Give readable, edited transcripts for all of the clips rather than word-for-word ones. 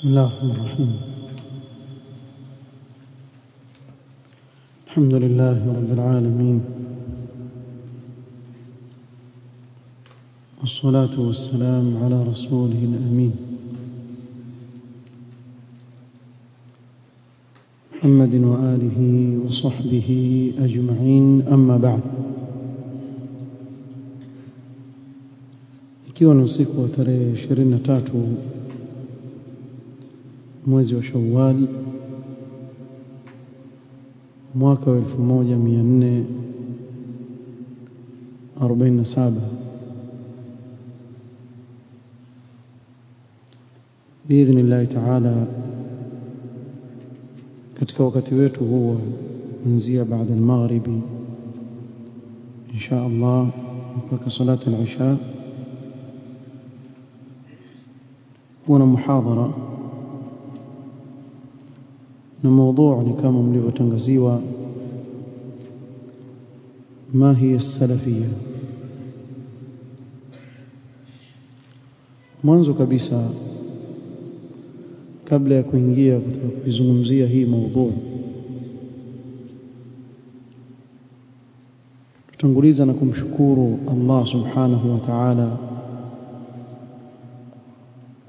بسم الله الرحمن الرحيم. الحمد لله رب العالمين، والصلاة والسلام على رسوله الأمين محمد وآله وصحبه أجمعين، أما بعد. Ikiwa ni usiku wa tarehe 23 mwezi wa Shawwal mwaka wa 1447 biidhnillahi ta'ala, katika wakati wetu huu kuanzia baada al-maghribi insha Allah mpaka salati al-isha kuna muhadhara na mada ni kama mlivyotangaziwa, ma hiya as-salafiyya. Mwanzo kabisa, kabla ya kuingia katika kuzungumzia hii mada, tutanguliza na kumshukuru Allah subhanahu wa ta'ala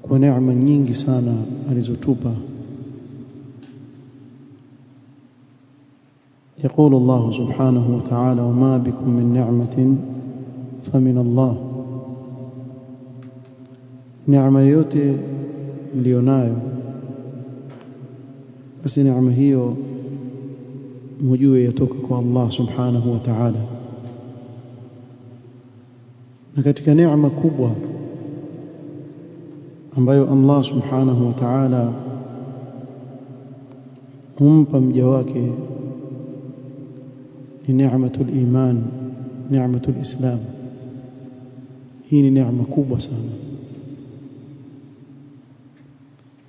kwa neema nyingi sana alizotupa. يقول الله سبحانه وتعالى: وما بكم من نعمة فمن الله. neema yote mlionayo, basi neema hiyo mjue yatoka kwa Allah subhanahu wa ta'ala. Na katika neema kubwa ambayo Allah subhanahu wa ta'ala humpa mja wake ni neematul iman, neematul islam. hii ni neema kubwa sana.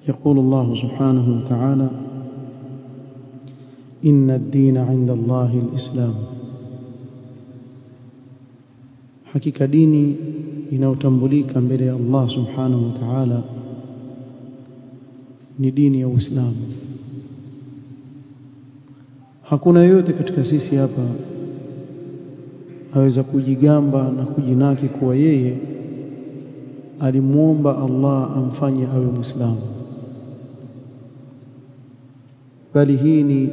يقول الله سبحانه وتعالى: إن الدين عند الله الإسلام. hakika dini inayotambulika mbele ya Allah subhanahu wa ta'ala ni dini ya Uislamu. Hakuna yote katika sisi hapa aweza kujigamba na kujinaki kuwa yeye alimuomba Allah amfanye awe Muislamu, bali hii ni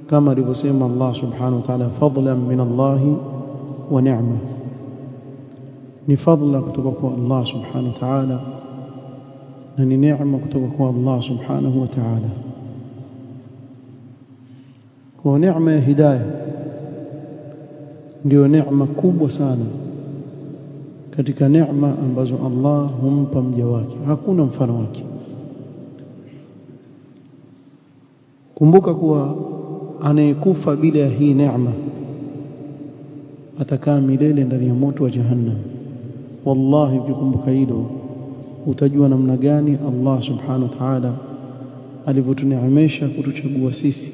kama alivyosema Allah subhanahu wa ta'ala: fadlan min Allah wa ni'ma. ni fadla kutoka kwa Allah subhanahu wa ta'ala na ni neema kutoka kwa Allah subhanahu wa ta'ala. Kwa neema ya hidayah ndio neema kubwa sana katika neema ambazo Allah humpa mja wake, hakuna mfano wake. Kumbuka kuwa anayekufa bila ya hii neema atakaa milele ndani ya moto wa jahannam. Wallahi, ukikumbuka hilo utajua namna gani Allah subhanahu wa ta'ala alivyotuneemesha kutuchagua sisi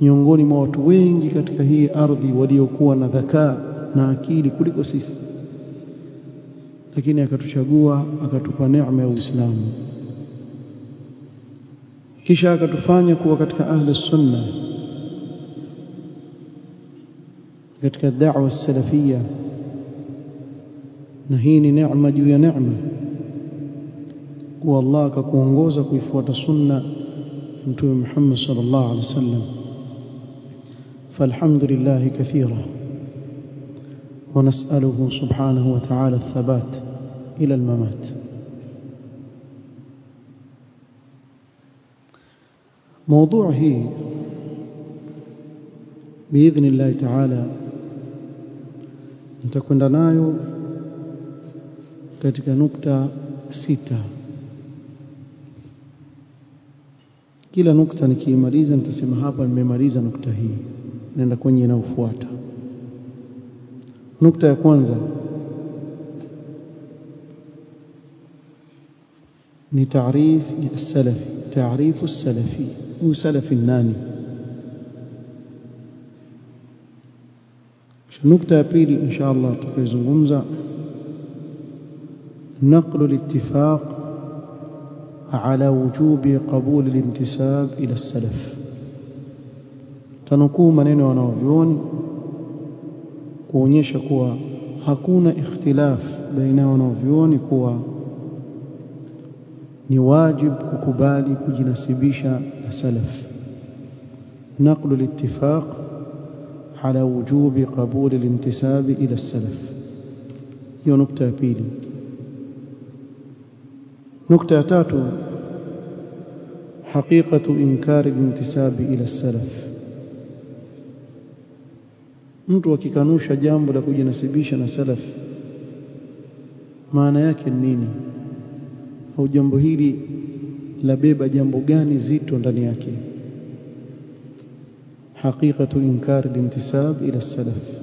miongoni mwa watu wengi katika hii ardhi waliokuwa na dhakaa na akili kuliko sisi, lakini akatuchagua, akatupa neema ya Uislamu, kisha akatufanya kuwa katika ahli sunna, katika da'wa salafia. na hii ni neema juu ya neema, kwa Allah akakuongoza kuifuata sunna Mtume Muhammad sallallahu alaihi wasallam. فالحمد لله كثيرا ونسأله سبحانه وتعالى الثبات إلى الممات. موضوعه بإذن الله تعالى nitakwenda nayo katika nukta 6. kila nukta nikiimaliza nitasema hapa nimemaliza nukta hii, naenda kwenye inayofuata. nukta ya kwanza ni taarif as-salafi, taarifu as-salafi. Salafi nani? nukta ya pili insha Allah tutakayozungumza نقل الاتفاق على وجوب قبول الانتساب إلى السلف. تنukuu maneno wanavyuoni kuonyesha kuwa hakuna ikhtilaf baina wanavyuoni kuwa ni wajib kukubali kujinasibisha na salaf. نقل الاتفاق على وجوب قبول الانتساب إلى السلف. هي نقطة pili. نقطة tatu حقيقة إنكار الانتساب إلى السلف. mtu akikanusha jambo la kujinasibisha na salaf maana yake nini, au jambo hili labeba jambo gani zito ndani yake? حقيقة إنكار الانتساب إلى السلف.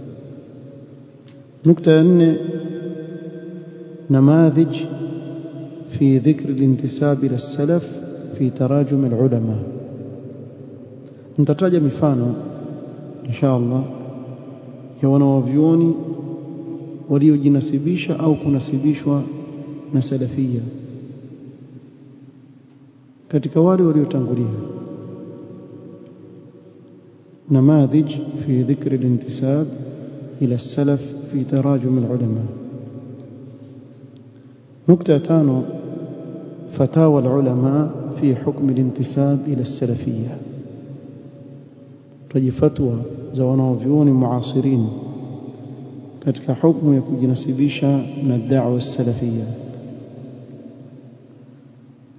نقطة 4 نماذج في ذكر الانتساب إلى السلف في تراجم العلماء. نتataja mifano insha Allah ya wanavyuoni waliojinasibisha au kunasibishwa na salafia katika wale waliotangulia. نماذج في ذكر الانتساب إلى السلف في تراجم العلماء. نقطة 5 فتاوى العلماء في حكم الانتساب إلى السلفية. تجي فتوى za wanavyuoni muasirin katika hukumu ya kujinasibisha na da'wa salafia.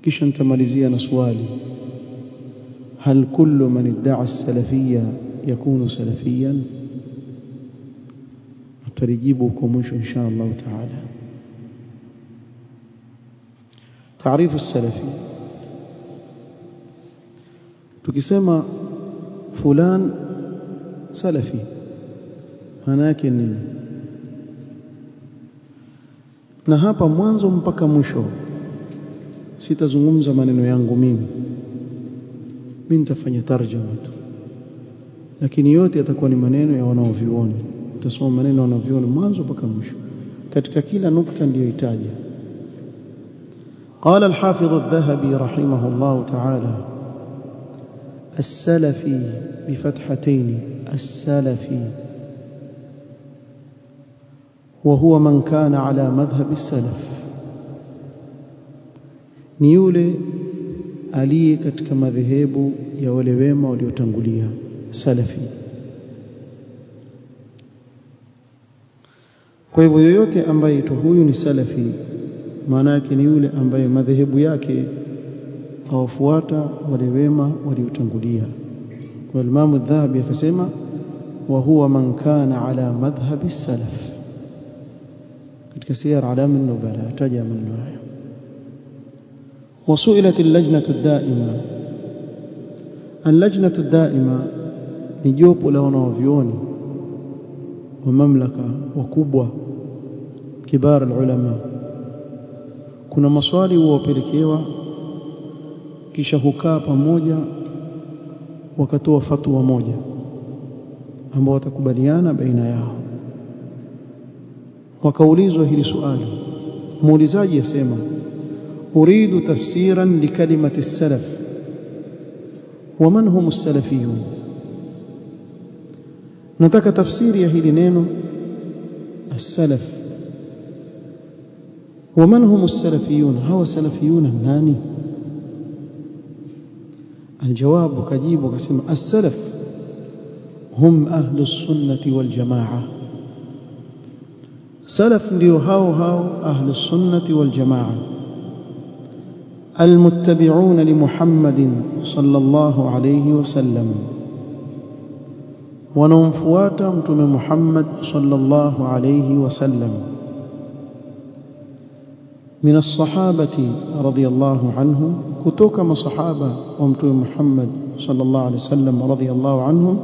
kisha nitamalizia na swali: هل كل من ادعى السلفية يكون سلفيا؟ ترجيبكم إن شاء الله تعالى. تعريف السلفي. tukisema fulan salafi maana yake nini? Na hapa mwanzo mpaka mwisho sitazungumza maneno yangu mimi nitafanya tarjuma tu, lakini yote yatakuwa ni maneno ya wanaovioni. Tutasoma maneno ya wanaovioni mwanzo mpaka mwisho, katika kila nukta ndiyo itaja. قال الحافظ الذهبي رحمه الله تعالى: السلفي بفتحتين، السلفي وهو من كان على مذهب السلف، ni yule aliye katika madhehebu ya wale wema waliotangulia, salafi. Kwa hivyo yoyote ambaye huyu ni salafi maana yake ni yule ambaye madhehebu yake hawafuata wale wema waliotangulia. Kwa Imam Adh-Dhahabi akasema wa huwa man kana ala madhhabi salaf, katika Siyar A'lam an-Nubala taja maneno haya. وسئلت اللجنة الدائمة. اللجنة الدائمة ni jopo la wanavyuoni wa mamlaka wakubwa kibar ulama. Kuna maswali huwapelekewa kisha hukaa pamoja wakatoa fatwa moja ambao watakubaliana baina yao. Wakaulizwa hili swali, muulizaji yasema: أريد تفسيرا لكلمة السلف، ومن هم السلفيون؟ nataka tafsiri ya hili neno السلف. ومن هم السلفيون؟ هو السلفيون nani؟ الجواب كجيب وكسم: السلف هم أهل السنة والجماعة. سلف ndio hao أهل السنة والجماعة المتبعون لمحمد صلى الله عليه وسلم، ونمفواتا متوم محمد صلى الله عليه وسلم، من الصحابة رضي الله عنهم، كتوك ما صحابة ومتوم محمد صلى الله عليه وسلم رضي الله عنهم،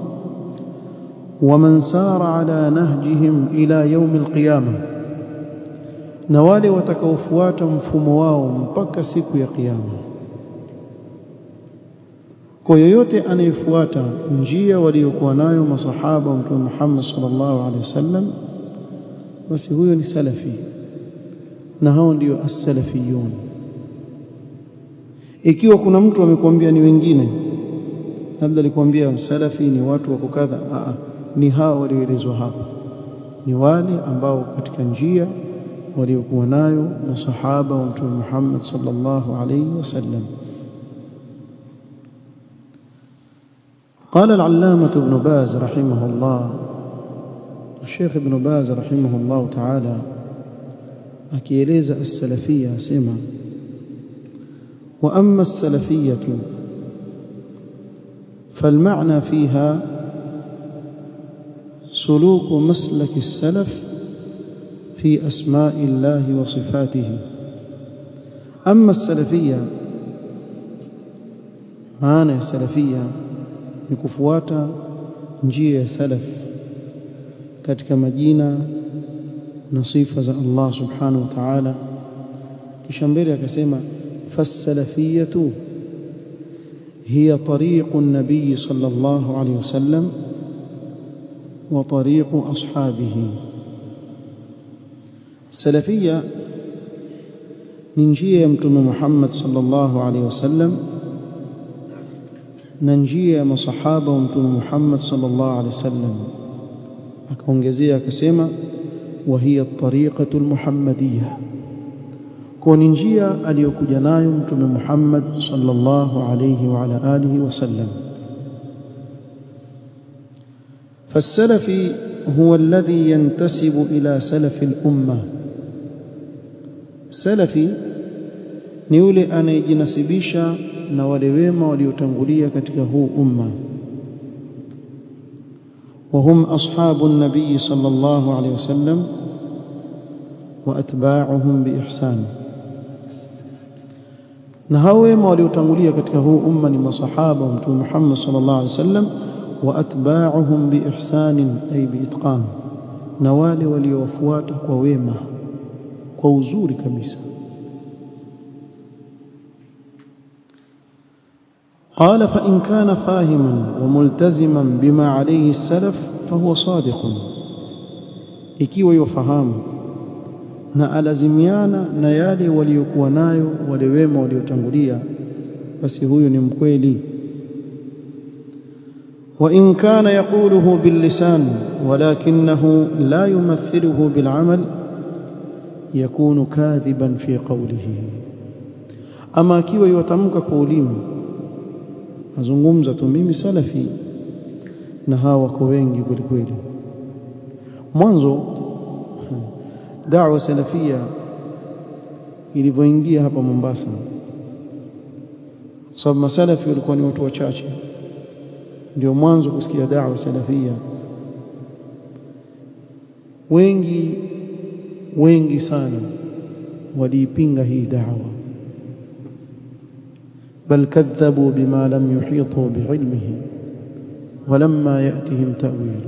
ومن سار على نهجهم إلى يوم القيامة، na wale watakaofuata mfumo wao mpaka siku ya kiyama. Kwa yoyote anayefuata njia waliokuwa nayo masahaba wa Mtume Muhammad sallallahu alaihi wasallam, basi huyo ni salafi, na hao ndio as-salafiyun. Ikiwa kuna mtu amekwambia ni wengine, labda alikwambia salafi ni watu wako kadha, ni hao walioelezwa hapa, ni wale ambao katika njia waliokuwa nayo masahaba wa Mtume Muhammad sallallahu alayhi wasallam. قال العلامة ابن باز رحمه الله، الشيخ ابن باز رحمه الله تعالى akieleza السلفية asema: وأما السلفية فالمعنى فيها سلوك مسلك السلف في أسماء الله وصفاته. أما السلفية، معنى السلفية ni kufuata njia ya salaf katika majina na sifa za Allah subhanahu wa ta'ala. Kisha mbele akasema فالسلفية هي طريق النبي صلى الله عليه وسلم وطريق أصحابه. السلفية ننجية متوم محمد صلى الله عليه وسلم، ننجية مصحابة متوم محمد صلى الله عليه وسلم. akaongezea akasema وهي الطريقة المحمدية، kwa njia aliyokuja nayo mtume Muhammad sallallahu alayhi wa ala alihi wasallam. فالسلفي هو الذي ينتسب إلى سلف الأمة. سلفي ni yule anayejinasibisha na wale wema waliotangulia katika huu umma. وهم أصحاب النبي صلى الله عليه وسلم وأتباعهم بإحسان. na hao wema waliotangulia katika huu umma ni masahaba wa Mtume Muhammad sallallahu alaihi wasallam, wa atba'uhum bi ihsanin ay bi itqan, na wale waliowafuata kwa wema, kwa uzuri kabisa. قال فإن كان فاهما وملتزما بما عليه السلف فهو صادق. ikiwa yofahamu na alazimiana na yale waliokuwa nayo wale wema waliotangulia, basi huyo ni mkweli. wa in kana yaquluhu bil lisan walakinahu la yumathiluhu bil amal yakunu kadhiban fi qawlihi. ama akiwa yatamka kwa ulimi, azungumza tu mimi salafi, na hawa wako wengi kweli. mwanzo da'wa salafia ilivyoingia hapa Mombasa, sababu masalafi walikuwa ni watu wachache, ndio mwanzo kusikia da'wa salafia. wengi sana waliipinga hii da'wa, bal kadhabu bima lam yuhitu bi'ilmihi walamma ya'tihim ta'wil,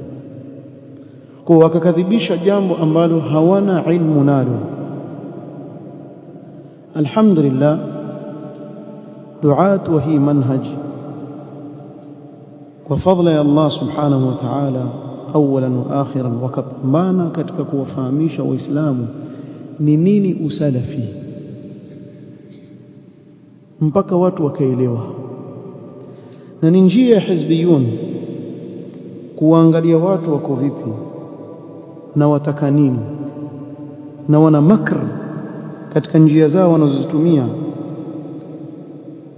kwa wakakadhibisha jambo ambalo hawana ilmu nalo. alhamdulillah, duat wa hii manhaj kwa fadhila ya Allah subhanahu wa ta'ala, awalan wa akhiran, wakapambana katika kuwafahamisha waislamu ni nini usalafi, mpaka watu wakaelewa. na ni njia ya hizbiyun kuangalia watu wako vipi na wataka nini, na wana makr katika njia zao wanazozitumia.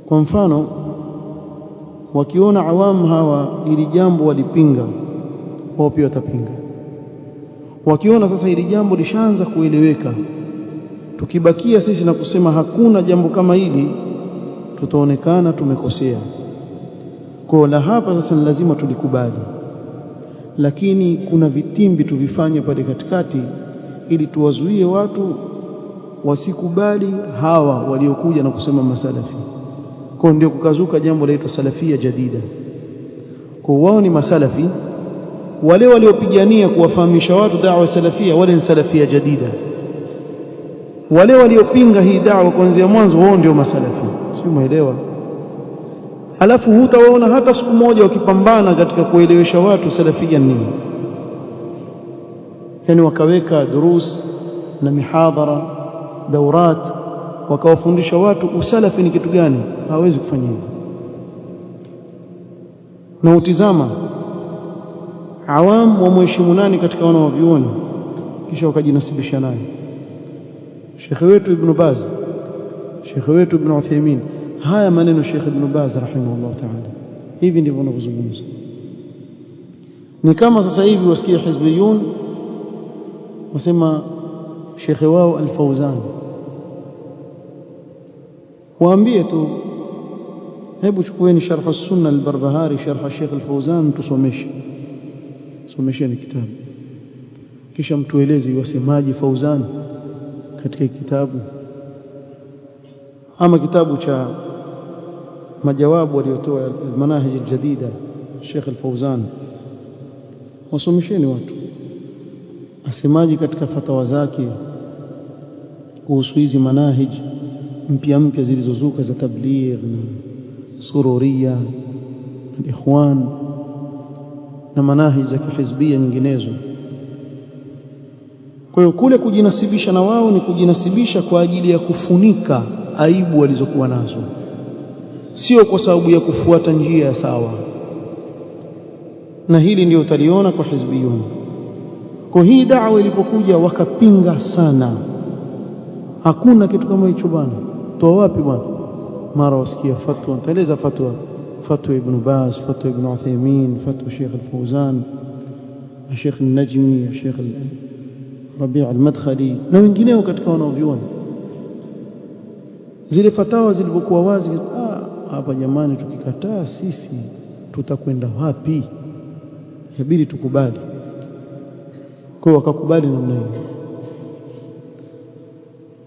kwa mfano, wakiona awamu hawa ili jambo walipinga, wao pia watapinga. wakiona sasa ili jambo lishaanza kueleweka, tukibakia sisi na kusema hakuna jambo kama hili, tutaonekana tumekosea. kwa la hapa sasa ni lazima tulikubali, lakini kuna vitimbi tuvifanye pale katikati ili tuwazuie watu wasikubali hawa waliokuja na kusema masalafi. kwa ndio kukazuka jambo laitwa salafia jadida. kwa wao ni masalafi, wale waliopigania kuwafahamisha watu da'wa salafia, wale ni salafia jadida. wale waliopinga hii da'wa kuanzia mwanzo, wao ndio masalafi. sio, umeelewa? alafu hutawaona hata siku moja wakipambana katika kuelewesha watu salafia nini. yani wakaweka durus na mihadhara, daurat, wakawafundisha watu usalafi ni kitu gani, hawezi kufanya hivyo. Na utizama awam wa mheshimu nani katika wanavyuoni, kisha wakajinasibisha naye. Sheikh wetu Ibn Baz, Sheikh wetu Ibn Uthaymeen, haya maneno Sheikh Ibn Baz rahimahullah ta'ala, hivi ndivyo wanavyozungumza. Ni kama sasa hivi wasikia hizbiyun wasema Sheikh wao Al-Fawzan, waambie tu hebu chukueni sharh as-sunna al-Barbahari, sharh Sheikh Al-Fawzan, somesheni kitabu, kisha mtueleze wasemaji Fawzan katika kitabu. Ama kitabu cha majawabu aliyotoa al-manahij al-jadida Sheikh Al-Fawzan, wasomesheni watu asemaji katika fatawa zake kuhusu hizi manahij mpya zilizozuka za tabligh na sururia na ikhwan na manahij za kihizbia nyinginezo. Kwa hiyo kule kujinasibisha na wao ni kujinasibisha kwa ajili ya kufunika aibu walizokuwa nazo, sio kwa sababu ya kufuata njia sawa. Na hili ndio utaliona kwa hizbiyun. Kwa hii da'wa ilipokuja wakapinga sana, hakuna kitu kama hicho bwana, toa wapi bwana? Mara wasikia fatwa, nitaeleza fatwa Ibn Baz, fatwa Ibn Uthaymeen, fatwa Sheikh Al-Fawzan, Sheikh Al-Najmi, Sheikh Rabi' Al-Madkhali na wengineo katika wanaovyuoni. Zile fatawa zilipokuwa wazi, hapa jamani, tukikataa sisi tutakwenda wapi? Inabidi tukubali. Kwa wakakubali namna hiyo.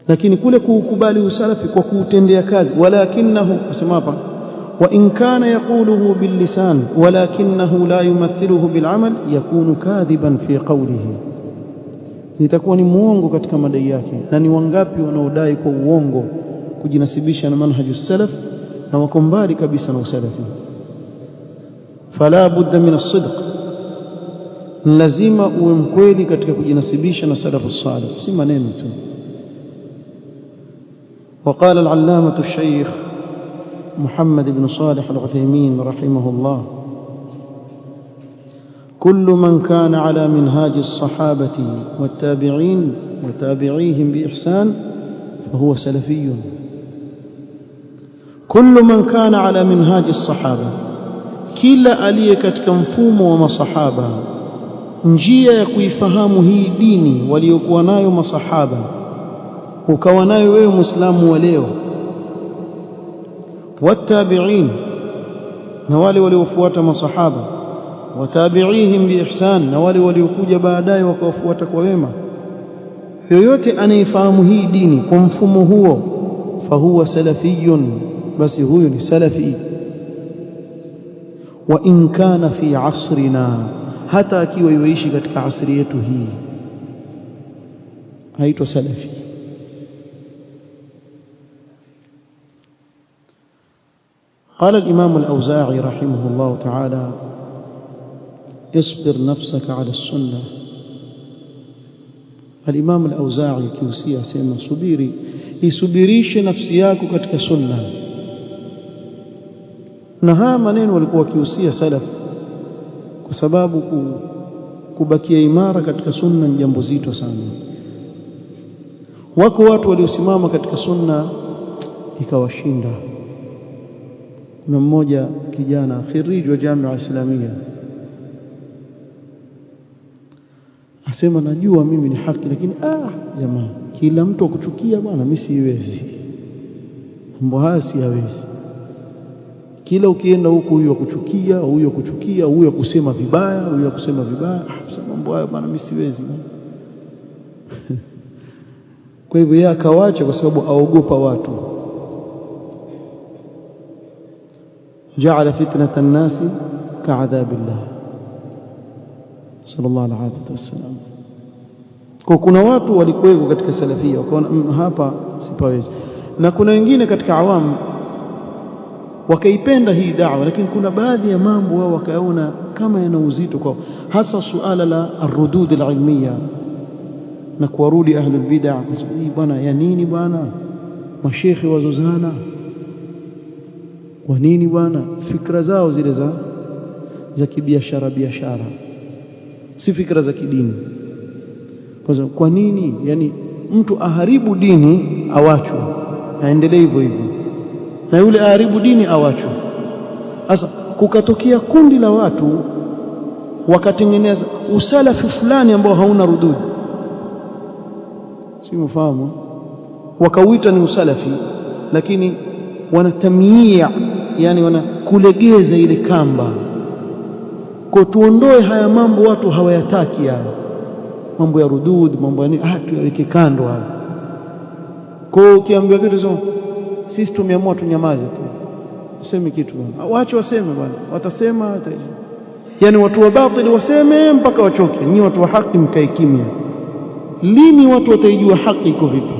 Lakini kule kuukubali usalafi kwa kuutendea kazi, walakinahu, asema hapa, wa in kana yaquluhu bil lisan walakinahu la yumathiluhu bil amal yakunu kadhiban fi qawlihi, itakuwa ni muongo katika madai yake. Na ni wangapi wanaodai kwa uongo kujinasibisha na manhaju salaf na wako mbali kabisa na usalafi? Fala budda min as-sidq, lazima uwe mkweli katika kujinasibisha na salafu salih, si maneno tu. وقال العلامة الشيخ محمد بن صالح العثيمين رحمه الله: كل من كان على منهاج الصحابة والتابعين وتابعيهم بإحسان فهو سلفي. كل من كان على منهاج الصحابة، كلا aliye katika mfumo wa masahaba, njia ya kuifahamu hii dini waliokuwa nayo masahaba, ukawa nayo wewe Muislamu wa leo, watabi'in, na wale waliofuata masahaba, watabi'ihim biihsan, na wale waliokuja baadaye wakawafuata kwa wema, yoyote anayefahamu hii dini kwa mfumo huo, fahuwa salafiyun, basi huyo ni salafi. Wa in kana fi asrina, hata akiwa yuishi katika asri yetu hii, haitwa salafi. قال الإمام الأوزاعي رحمه الله تعالى: اصبر نفسك على السنة. الإمام الأوزاعي كيوسيا سيما subiri, isubirishe nafsi yako katika sunna. Na haya maneno walikuwa kiusia salaf, kwa sababu kubakia imara katika sunna ni jambo zito sana. Wako watu waliosimama katika sunna ikawashinda. Kuna mmoja kijana khirij wa Jamia Islamia asema, najua mimi ni haki, lakini jamaa, kila mtu akuchukia bwana, mimi siwezi mambo haya, siwezi. Kila ukienda huko huyo akuchukia, huyo akuchukia, huyo akusema vibaya, huyo akusema vibaya, mambo haya bwana, mimi siwezi. Kwa hivyo yeye akawacha kwa sababu aogopa watu. جعل فتنة الناس كعذاب الله صلى الله عليه وسلم. Kwa kuna watu walikuweko katika salafia wakaona hapa sipawezi, na kuna wengine katika awamu wakaipenda hii da'wa, lakini kuna baadhi ya mambo wao wakaona kama yana uzito kwao, hasa suala la arudud alilmiya na kuwarudi ahlul bid'ah. Hii bwana ya nini bwana, mashekhi wazozana. Kwa nini bwana? Fikra zao zile za kibiashara, si fikra za kidini. Kwa nini yani mtu aharibu dini awachwe aendelee hivyo hivyo, na yule aharibu dini awachwe? Sasa kukatokea kundi la watu wakatengeneza usalafi fulani ambao hauna rudud, si mfahamu, wakauita ni usalafi, lakini wanatamia, yani wanakulegeza ile kamba. Kwa tuondoe haya mambo, watu hawayataki hayo mambo ya rudud, mambo ya nini, tuyaweke kando hayo. Kwa ukiambiwa kitu sio, sisi tumeamua tunyamaze tu, useme kitu bwana, waache waseme bwana, watasema yani watu wa batili waseme mpaka wachoke, nyinyi watu wa haki mkae kimya. Lini watu wataijua haki iko vipi?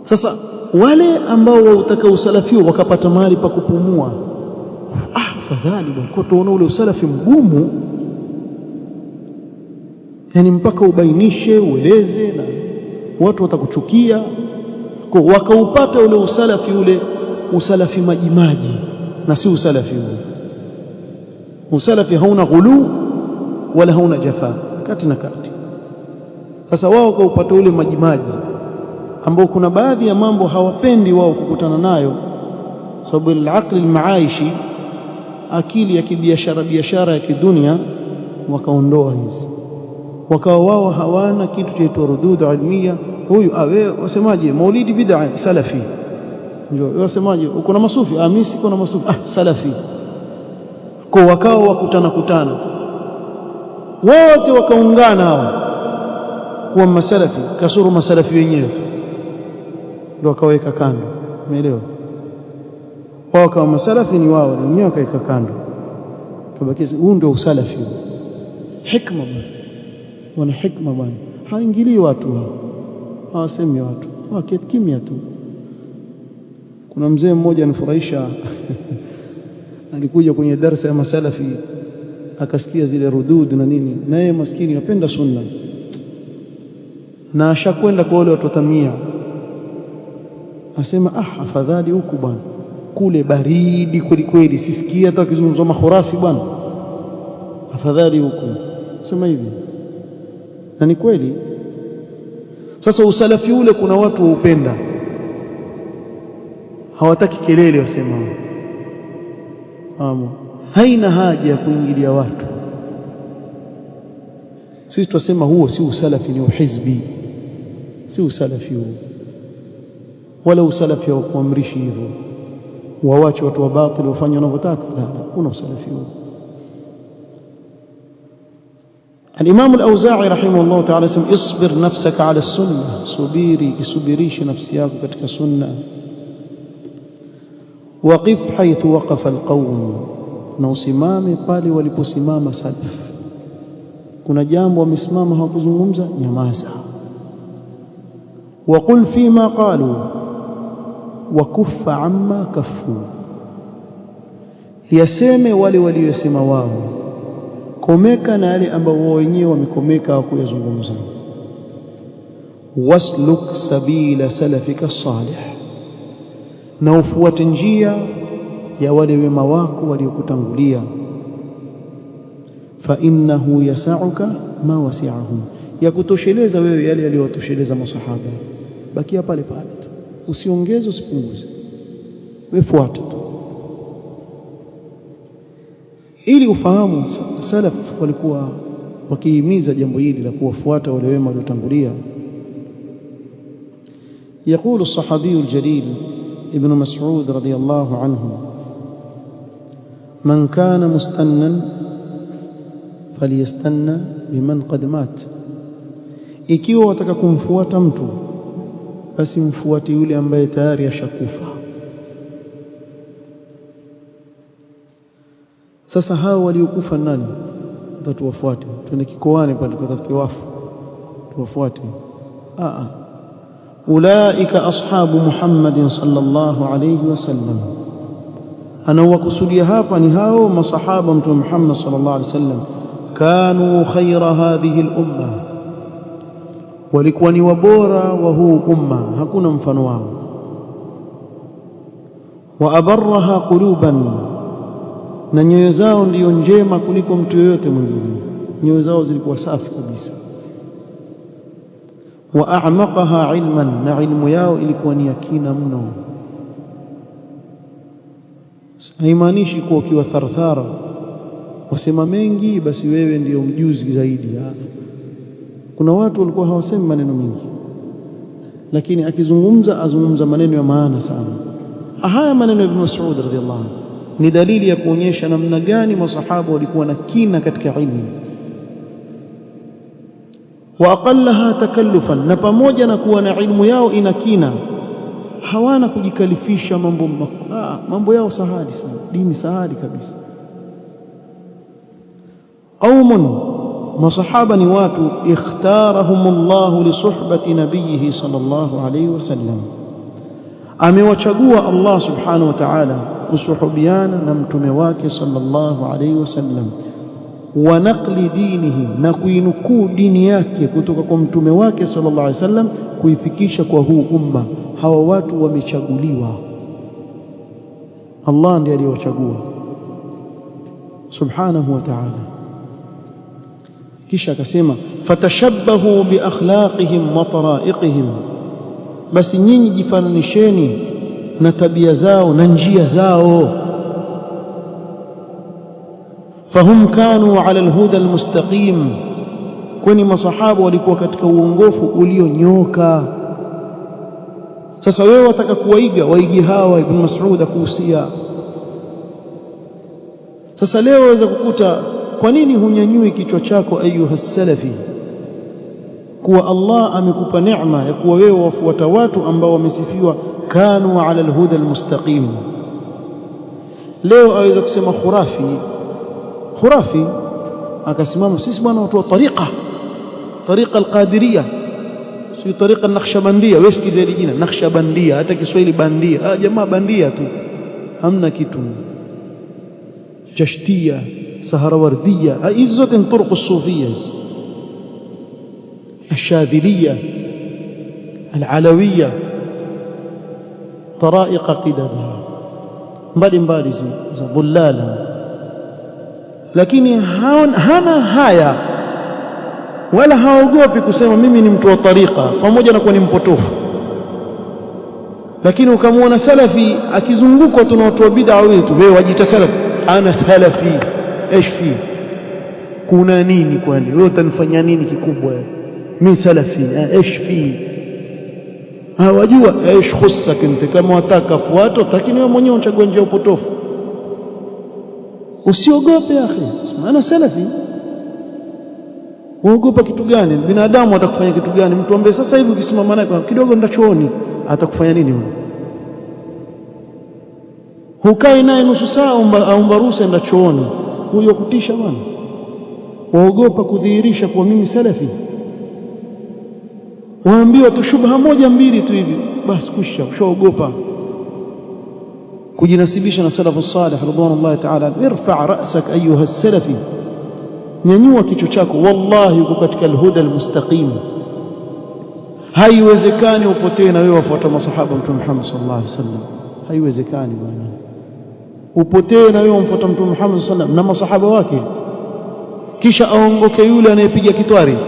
Sasa wale ambao wautaka usalafi wakapata mahali pa kupumua, fadhali bwana, kwa tuona ule usalafi mgumu, yani mpaka ubainishe, ueleze, na watu watakuchukia. Kwa wakaupata ule usalafi majimaji, na si usalafi ule. Usalafi hauna ghulu wala hauna jafa, kati na kati. Sasa wao wakaupata ule majimaji ambao kuna baadhi ya mambo hawapendi wao kukutana nayo, sababu al-aqli al-maaishi, akili ya kibiashara ya kidunia, wakaondoa hizi, wakawa wao hawana kitu chaitwa rudud ilmiya. Huyu wasemaje, maulidi bid'a, salafi. Ndio wasemaje, uko na masufi? Mimi siko na masufi, salafi. Kwa wakawa wakutana wote, wakaungana hao kuwa masalafi, kasoro masalafi wenyewe tu ndio wakaweka kando. Umeelewa? Wao kama masalafi ni wao, na wenyewe wakaweka kando, kabaki huu ndio usalafi. Hikma bwana, wana hikma bwana, haingilii watu hao, hawasemi watu, waketi kimya tu. Kuna mzee mmoja anifurahisha alikuja kwenye darasa ya masalafi, akasikia zile rudud na nini, na yeye maskini anapenda sunna, na ashakwenda kwa wale watu watamia, asema afadhali huku bwana, kule baridi kweli kweli, sisikia hata kizungumzo makhurafi bwana, afadhali huku. Sema hivi, na ni kweli. Sasa usalafi ule kuna watu waupenda, hawataki kelele, wasema haina haja ya kuingilia watu. Sisi tunasema huo si usalafi, ni uhizbi, si usalafi huo, wala usalafi wa kuamrishi hivyo, wawache watu wa batili wafanye wanavyotaka. La, kuna usalafi huo. الإمام الأوزاعي رحمه الله تعالى اسم اصبر نفسك على السنة، isubirishe nafsi yako katika sunna. Waqif haythu waqafa alqawm, na usimame pale waliposimama salaf. Kuna jambo wamesimama hawakuzungumza, nyamaza. Waqul fima qalu wa kuffa amma kaffu, yaseme wale waliosema wao, komeka na yale ambao wao wenyewe wamekomeka hawakuyazungumza. Wasluk sabila salafika salih, na ufuate njia ya wale wema wako waliokutangulia. Fa innahu yasauka ma wasi'ahum, ya kutosheleza wewe yale yaliyotosheleza masahaba. Bakia pale pale tu, usiongeze usipunguze, wewe fuata tu, ili ufahamu salaf walikuwa wakihimiza jambo hili la kuwafuata wale wema waliotangulia. يقول الصحابي الجليل ابن مسعود رضي الله عنه: من كان مستنا فليستنى بمن قد مات. Ikiwa wataka kumfuata mtu, basi mfuate yule ambaye tayari ashakufa. Sasa hao waliokufa nani? Tuwafuate, twende kikoani pale tukatafute wafu tuwafuate? Ulaika ashabu Muhammadin sallallahu alayhi wasallam. Anawakusudia hapa ni hao masahaba mtume Muhammad sallallahu alayhi wasallam. Kanu khayra hadhihi al-umma, walikuwa ni wabora wa huu umma, hakuna mfano wao. Wa abarraha quluban, na nyoyo zao ndio njema kuliko mtu yoyote mwingine, nyoyo zao zilikuwa safi kabisa. Wa a'maqaha ilman, na ilmu yao ilikuwa ni yakina mno. Haimaanishi kuwa ukiwa tharthara wasema mengi basi wewe ndio mjuzi zaidi. Kuna watu walikuwa hawasemi maneno mengi, lakini akizungumza azungumza maneno ya maana sana. Haya maneno ya Ibn Mas'ud radhiyallahu anhu ni dalili ya kuonyesha namna gani masahaba walikuwa na kina katika ilmu. Wa aqallaha takallufan, na pamoja na kuwa na ilmu yao ina kina, hawana kujikalifisha mambo yao sahali sana, dini sahali kabisa. Qaumun, masahaba ni watu, ikhtarahumullahu li suhbati nabiyhi sallallahu alayhi wasallam, amewachagua Allah subhanahu wa ta'ala kusuhubiana na mtume wake sallallahu alayhi wasallam, wa naqli dinihi, na kuinukuu dini yake kutoka kwa mtume wake sallallahu alayhi wasallam kuifikisha kwa huu umma. Hawa watu wamechaguliwa, Allah ndiye aliyowachagua subhanahu wa ta'ala. Kisha akasema fatashabbahu bi akhlaqihim wa tara'iqihim, basi nyinyi jifananisheni na tabia zao na njia zao. Fahum kanu ala alhuda almustaqim, kwani masahaba walikuwa katika uongofu ulionyooka. Sasa wewe wataka kuwaiga, waigi hawa. Ibn Mas'ud akuhusia. Sasa leo waweza kukuta, kwa nini hunyanyui kichwa chako ayuha salafi, kuwa Allah amekupa neema ya kuwa wewe wafuata watu ambao wamesifiwa kanu ala alhuda almustaqim. Leo aweza kusema khurafi akasimama, sisi bwana watu wa tariqa alqadiriyya, si tariqa an-nakhshabandia. Wewe sikiza hili jina nakhshabandia, hata Kiswahili bandia. Jamaa bandia tu, hamna kitu. Chashtia, Sahrawardia, hizi zote ni turuq as-sufiyya, الشاذلية العلوية طرائق قددها mbali za dhulala. Lakini hana haya wala haogopi kusema mimi ni mtu wa tariqa, pamoja na kuwa ni mpotofu. Lakini ukamwona salafi akizungukwa tu na watu wa bid'a, wewe wajita salafi, ana salafi, ايش fi, kuna nini? Kwani wewe utanifanya nini kikubwa? Mimi salafi, ايش fi, hawajua ايش khussak انت. Kama wataka fuata, lakini wewe mwenyewe unachagua njia upotofu. Usiogope akhi, ana salafi. Uogopa kitu gani? Binadamu atakufanya kitu gani? Mtu ambaye sasa hivi ukisimama naye kidogo nenda chooni, atakufanya nini huyo? Hukai naye nusu saa aomba ruhusa enda chooni, huyo kutisha bwana. Waogopa kudhihirisha kwa mimi salafi. Waambiwa tu shubha moja mbili tu hivi, basi kusha, ushaogopa kujinasibisha na salafu salih radhiallahu ta'ala. Irfa' ra'sak ayuha salafi, nyanyua kichwa chako, wallahi uko katika alhuda almustaqim. Haiwezekani upotee na wewe wafuata masahaba Mtume Muhammad sallallahu alaihi wasallam, haiwezekani bwana. Upotee na wewe umfuata Mtume Muhammad sallallahu alaihi wasallam na masahaba wake, kisha aongoke yule anayepiga kitwari,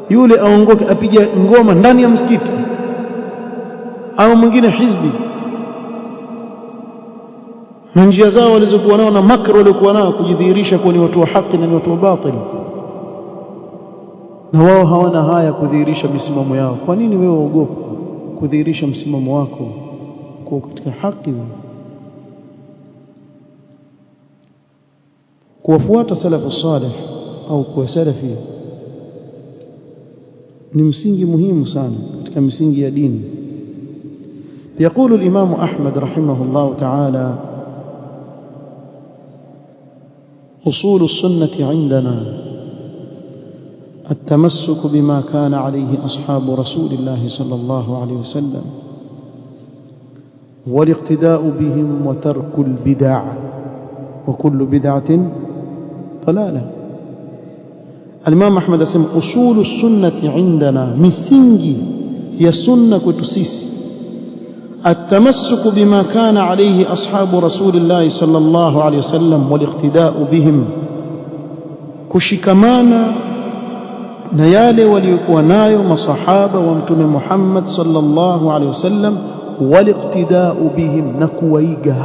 yule aongoke apige ngoma ndani ya msikiti, au mwingine hizbi na njia zao walizokuwa nao na makra waliokuwa nao kujidhihirisha kuwa ni watu wa haki na ni watu wa batili, na wao hawana haya kudhihirisha misimamo yao. Kwa nini wewe uogopa kudhihirisha msimamo wako kwa katika haki? Kuwafuata salafu salih au kuwa salafi ni msingi muhimu sana katika misingi ya dini. يقول الإمام أحمد رحمه الله تعالى: أصول السنة عندنا التمسك بما كان عليه أصحاب رسول الله صلى الله عليه وسلم، والاقتداء بهم، وترك البدع، وكل بدعة ضلالة. Al-Imam Ahmad asema usulu sunnati indana, misingi ya sunna kwetu sisi, التمسك بما كان عليه أصحاب رسول الله صلى الله عليه وسلم والاقتداء بهم, kushikamana na yale waliokuwa nayo masahaba wa mtume Muhammad sallallahu alaihi wasallam, waliqtida'u bihim, na kuwaiga,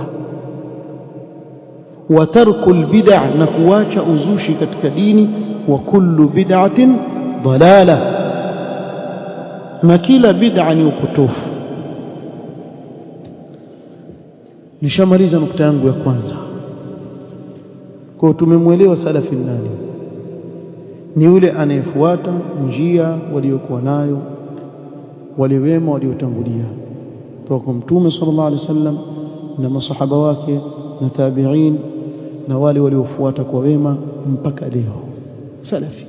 wa tarkul bid'ah, na kuacha uzushi katika dini, wa kullu bid'atin dalala, na kila bid'a ni upotofu. Nishamaliza nukta yangu ya kwanza. Kwa tumemwelewa salafi nani? Ni yule anayefuata njia waliokuwa nayo wale wema waliotangulia toka mtume sallallahu alaihi wasallam na masahaba wake na tabi'in na wale waliofuata kwa wema mpaka leo, salafi.